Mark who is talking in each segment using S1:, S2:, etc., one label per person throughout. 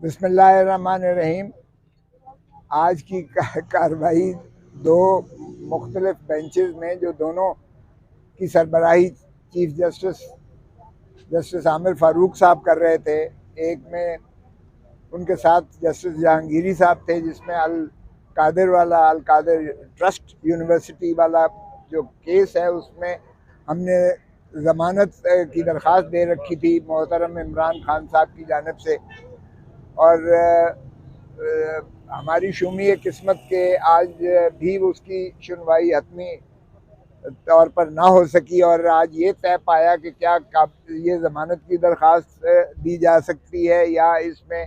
S1: बिस्मिल्लाहिर्रहमानिर्रहीम। आज की कार्रवाई दो मुख्तलिफ बेंचेस में, जो दोनों की सरबराही चीफ जस्टिस आमिर फारूक साहब कर रहे थे। एक में उनके साथ जस्टिस जहांगीरी साहब थे, जिसमें अल कादिर ट्रस्ट यूनिवर्सिटी वाला जो केस है, उसमें हमने ज़मानत की दरख्वास्त दे रखी थी मोहतरम इमरान खान साहब की जानिब से। और हमारी शुमी किस्मत के आज भी उसकी सुनवाई हतमी तौर पर ना हो सकी, और आज ये तय पाया कि क्या ये ज़मानत की दरख्वास्त दी जा सकती है या इसमें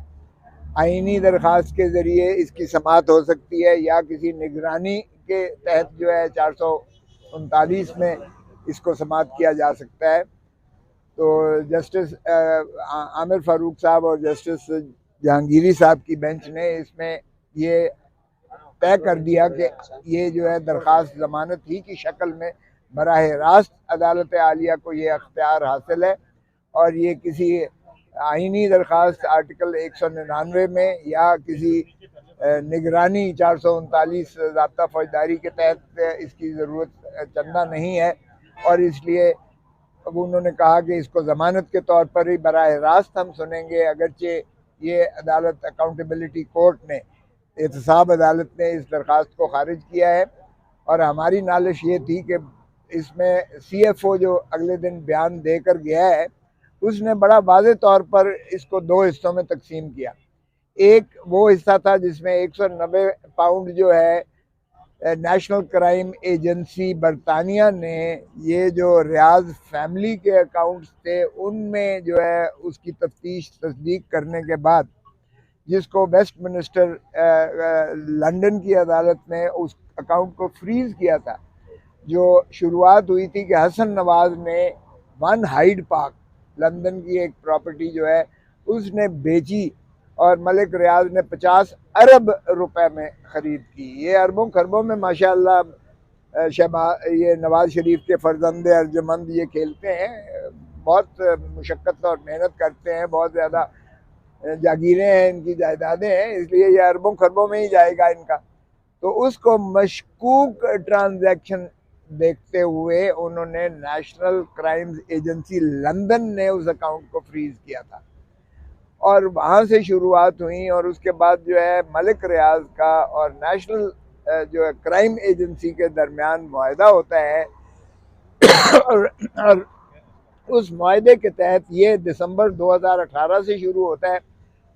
S1: आइनी दरख्वास्त के ज़रिए इसकी समाअत हो सकती है, या किसी निगरानी के तहत जो है 439 में इसको समाअत किया जा सकता है। तो जस्टिस आमिर फारूक साहब और जस्टिस जहांगीरी साहब की बेंच ने इसमें ये तय कर दिया कि ये जो है दरख्वास्त ज़मानत ही की शक्ल में बराह रास्त अदालत आलिया को ये अख्तियार हासिल है, और ये किसी आइनी दरख्वास्त आर्टिकल 199 में या किसी निगरानी 439 ज़ाब्ता फौजदारी के तहत इसकी ज़रूरत चंदा नहीं है। और इसलिए अब उन्होंने कहा कि इसको ज़मानत के तौर पर ही बराह रास्त हम सुनेंगे, अगरचे ये अदालत अकाउंटेबिलिटी कोर्ट ने, एहतसाब अदालत ने इस दरख्वास्त को खारिज किया है। और हमारी नालिश ये थी कि इसमें CFO जो अगले दिन बयान देकर गया है, उसने बड़ा वाज़े तौर पर इसको दो हिस्सों में तकसीम किया। एक वो हिस्सा था जिसमें 190 पाउंड जो है नेशनल क्राइम एजेंसी बरतानिया ने ये जो रियाज फैमिली के अकाउंट्स थे उनमें जो है उसकी तफ्तीश तस्दीक करने के बाद, जिसको वेस्टमिनिस्टर लंदन की अदालत ने उस अकाउंट को फ्रीज़ किया था। जो शुरुआत हुई थी कि हसन नवाज ने वन हाइड पार्क, लंदन की एक प्रॉपर्टी जो है, उसने बेची और मलिक रियाज ने 50 अरब रुपए में ख़रीद की। ये अरबों खरबों में माशाअल्लाह ये नवाज शरीफ के फर्जंद अर्जमंद ये खेलते हैं, बहुत मुशक्क़त और मेहनत करते हैं, बहुत ज़्यादा जागीरें हैं, इनकी जायदादें हैं, इसलिए ये अरबों खरबों में ही जाएगा इनका। तो उसको मशकूक ट्रांजैक्शन देखते हुए उन्होंने नेशनल क्राइम्स एजेंसी लंदन ने उस अकाउंट को फ्रीज किया था, और वहाँ से शुरुआत हुई। और उसके बाद जो है मलिक रियाज का और नेशनल जो है क्राइम एजेंसी के दरमियान मुआहदा होता है और उस मुआहदे के तहत ये दिसंबर 2018 से शुरू होता है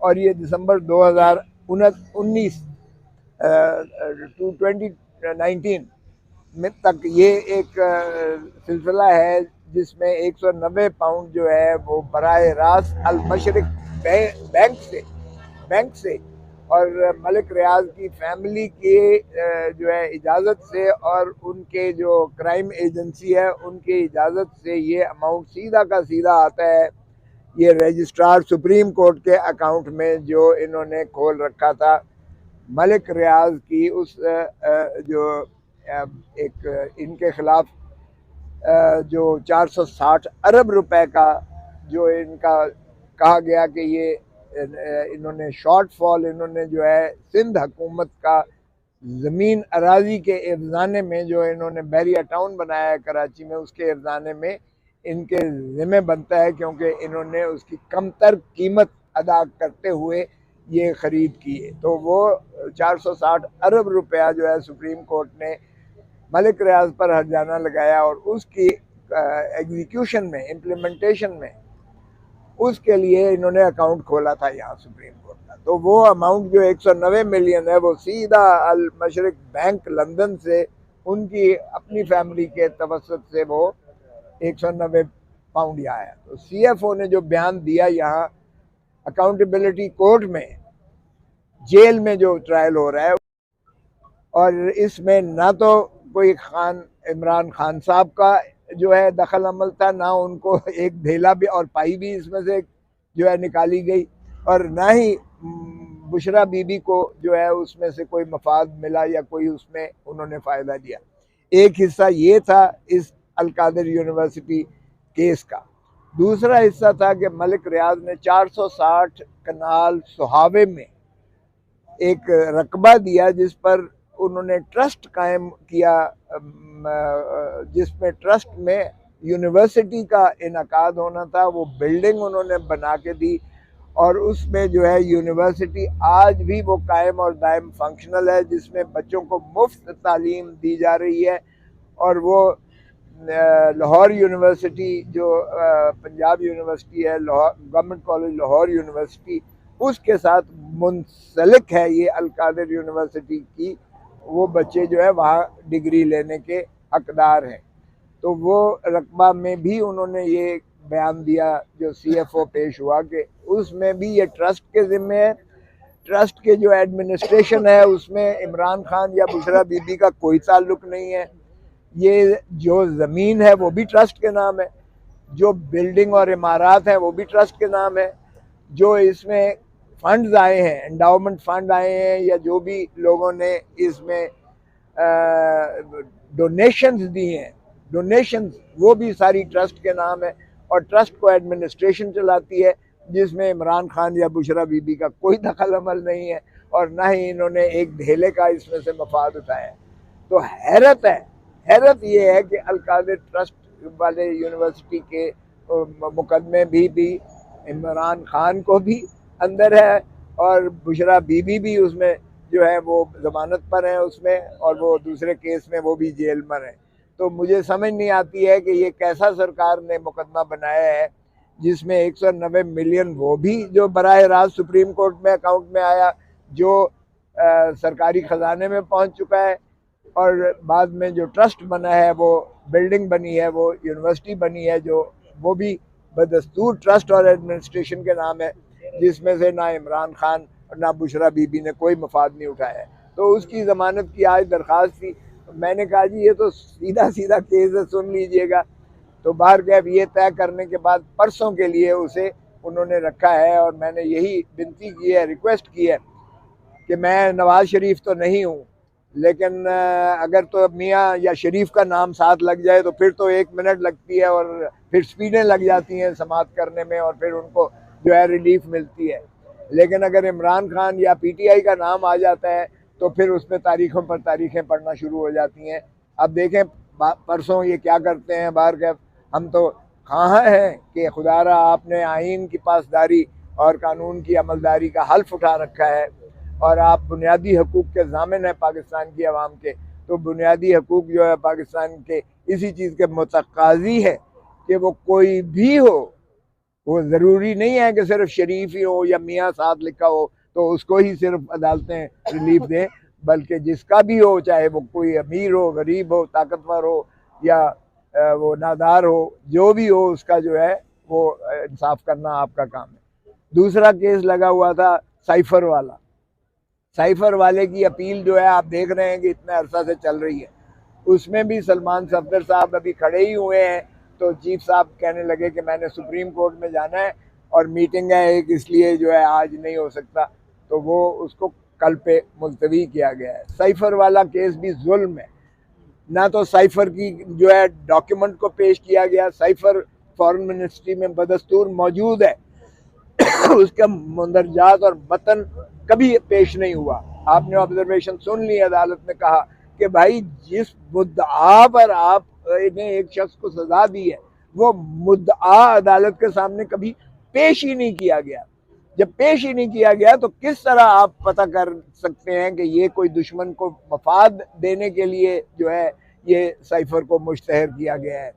S1: और ये दिसंबर 2019 2019 में तक ये एक सिलसिला है, जिसमें 190 पाउंड जो है वो बराह रास्त अल मशरिक बैंक से और मलिक रियाज की फैमिली की जो है इजाज़त से और उनके जो क्राइम एजेंसी है उनकी इजाज़त से ये अमाउंट सीधा का सीधा आता है ये रजिस्ट्रार सुप्रीम कोर्ट के अकाउंट में, जो इन्होंने खोल रखा था मलिक रियाज की उस जो एक इनके खिलाफ जो 460 अरब रुपए का जो इनका कहा गया कि ये इन्होंने शॉर्टफॉल इन्होंने जो है सिंध हुकूमत का ज़मीन अराजी के एवजाने में जो इन्होंने बैरिया टाउन बनाया है कराची में, उसके एवजाने में इनके ज़िम्मे बनता है, क्योंकि इन्होंने उसकी कमतर कीमत अदा करते हुए ये ख़रीद की है। तो वो 460 अरब रुपया जो है सुप्रीम कोर्ट ने मलिक रियाज पर हर्जाना लगाया, और उसकी एग्जीक्यूशन में, इम्प्लीमेंटेशन में, उसके लिए इन्होंने अकाउंट खोला था यहाँ सुप्रीम कोर्ट का। तो वो अमाउंट जो 190 मिलियन है वो सीधा अल मशरिक बैंक लंदन से उनकी अपनी फैमिली के तवसत से वो 190 पाउंड यहाँ आया। तो CFO ने जो बयान दिया यहाँ अकाउंटेबिलिटी कोर्ट में, जेल में जो ट्रायल हो रहा है, और इसमें ना तो कोई इमरान खान साहब का जो है दखल अमल था, ना उनको एक ढेला भी और पाई भी इसमें से जो है निकाली गई, और ना ही बुशरा बीबी को जो है उसमें से कोई मफाद मिला या कोई उसमें उन्होंने फ़ायदा लिया। एक हिस्सा ये था इस अल कादिर यूनिवर्सिटी केस का। दूसरा हिस्सा था कि मलिक रियाज ने 460 कनाल सुहावे में एक रकबा दिया जिस पर उन्होंने ट्रस्ट कायम किया, जिसमें ट्रस्ट में यूनिवर्सिटी का इनकाद होना था। वो बिल्डिंग उन्होंने बना के दी और उसमें जो है यूनिवर्सिटी आज भी वो कायम और दायम फंक्शनल है, जिसमें बच्चों को मुफ्त तालीम दी जा रही है। और वो लाहौर यूनिवर्सिटी जो पंजाब यूनिवर्सिटी है, Lahore government college Lahore university, उसके साथ मुंसलिक है ये अलकादिर यूनिवर्सिटी की। वो बच्चे जो है वहाँ डिग्री लेने के हकदार हैं। तो वो रकबा में भी उन्होंने ये बयान दिया जो CFO पेश हुआ कि उसमें भी ये ट्रस्ट के ज़िम्मे है। ट्रस्ट के जो एडमिनिस्ट्रेशन है उसमें इमरान खान या बुशरा बीबी का कोई ताल्लुक नहीं है। ये जो ज़मीन है वो भी ट्रस्ट के नाम है, जो बिल्डिंग और इमारत हैं वो भी ट्रस्ट के नाम है, जो इसमें फंड्स आए हैं, एंडाउमेंट फंड आए हैं या जो भी लोगों ने इसमें डोनेशंस दी हैं, डोनेशंस वो भी सारी ट्रस्ट के नाम है। और ट्रस्ट को एडमिनिस्ट्रेशन चलाती है जिसमें इमरान खान या बुशरा बीबी का कोई दखल अमल नहीं है और ना ही इन्होंने एक ढेले का इसमें से मफाद उठाया है। तो हैरत है, हैरत ये है कि अलकादिर ट्रस्ट वाले यूनिवर्सिटी के मुकदमे भी इमरान खान को भी अंदर है और बुशरा बीबी भी उसमें जो है वो जमानत पर है उसमें, और वो दूसरे केस में वो भी जेल में है। तो मुझे समझ नहीं आती है कि ये कैसा सरकार ने मुकदमा बनाया है जिसमें 190 मिलियन वो भी जो बराह रास्त सुप्रीम कोर्ट में अकाउंट में आया, जो सरकारी ख़जाने में पहुंच चुका है, और बाद में जो ट्रस्ट बना है, वो बिल्डिंग बनी है, वो यूनिवर्सिटी बनी है, जो वो भी बदस्तूर ट्रस्ट और एडमिनिस्ट्रेशन के नाम है, जिसमें से ना इमरान खान और ना बुशरा बीबी ने कोई मफाद नहीं उठाया है। तो उसकी ज़मानत की आज दरख्वास्त थी। मैंने कहा जी ये तो सीधा सीधा केस है, सुन लीजिएगा। तो बाहर कैफ ये तय करने के बाद परसों के लिए उसे उन्होंने रखा है और मैंने यही विनती की है, रिक्वेस्ट की है कि मैं नवाज शरीफ तो नहीं हूँ, लेकिन अगर तो मियाँ या शरीफ का नाम साथ लग जाए तो फिर तो 1 मिनट लगती है और फिर स्पीडें लग जाती हैं समाअत करने में और फिर उनको जो है रिलीफ मिलती है। लेकिन अगर इमरान खान या PTI का नाम आ जाता है तो फिर उसमें तारीखों पर तारीखें पढ़ना शुरू हो जाती हैं। अब देखें परसों ये क्या करते हैं बाहर के। हम तो कहाँ हैं कि खुदारा आपने आइन की पासदारी और कानून की अमलदारी का हल्फ उठा रखा है और आप बुनियादी हकूक़ के ज़ामिन है पाकिस्तान की आवाम के। तो बुनियादी हकूक़ जो है पाकिस्तान के इसी चीज़ के मुतक़ाज़ी है कि वो कोई भी हो, वो ज़रूरी नहीं है कि सिर्फ शरीफ ही हो या मियाँ साथ लिखा हो तो उसको ही सिर्फ अदालतें रिलीफ दें, बल्कि जिसका भी हो, चाहे वो कोई अमीर हो, गरीब हो, ताकतवर हो या वो नादार हो, जो भी हो, उसका जो है वो इंसाफ करना आपका काम है। दूसरा केस लगा हुआ था साइफर वाला। साइफर वाले की अपील जो है आप देख रहे हैं कि इतने अरसा से चल रही है। उसमें भी सलमान सफदर साहब अभी खड़े ही हुए हैं, तो चीफ साहब कहने लगे कि मैंने सुप्रीम कोर्ट में जाना है और मीटिंग है एक, इसलिए जो है आज नहीं हो सकता, तो वो उसको कल पे मुलतवी किया गया है। साइफर वाला केस भी जुल्म है, ना तो साइफर की जो है डॉक्यूमेंट को पेश किया गया, साइफर फॉरेन मिनिस्ट्री में बदस्तूर मौजूद है उसका मंदरजात और मतन कभी पेश नहीं हुआ। आपने ऑब्जर्वेशन सुन ली, अदालत ने कहा कि भाई जिस मुद्दा पर आपने एक शख्स को सजा दी है वो मुद्दा अदालत के सामने कभी पेश ही नहीं किया गया। जब पेश ही नहीं किया गया तो किस तरह आप पता कर सकते हैं कि ये कोई दुश्मन को मफाद देने के लिए जो है ये साइफर को मुश्तहर किया गया है।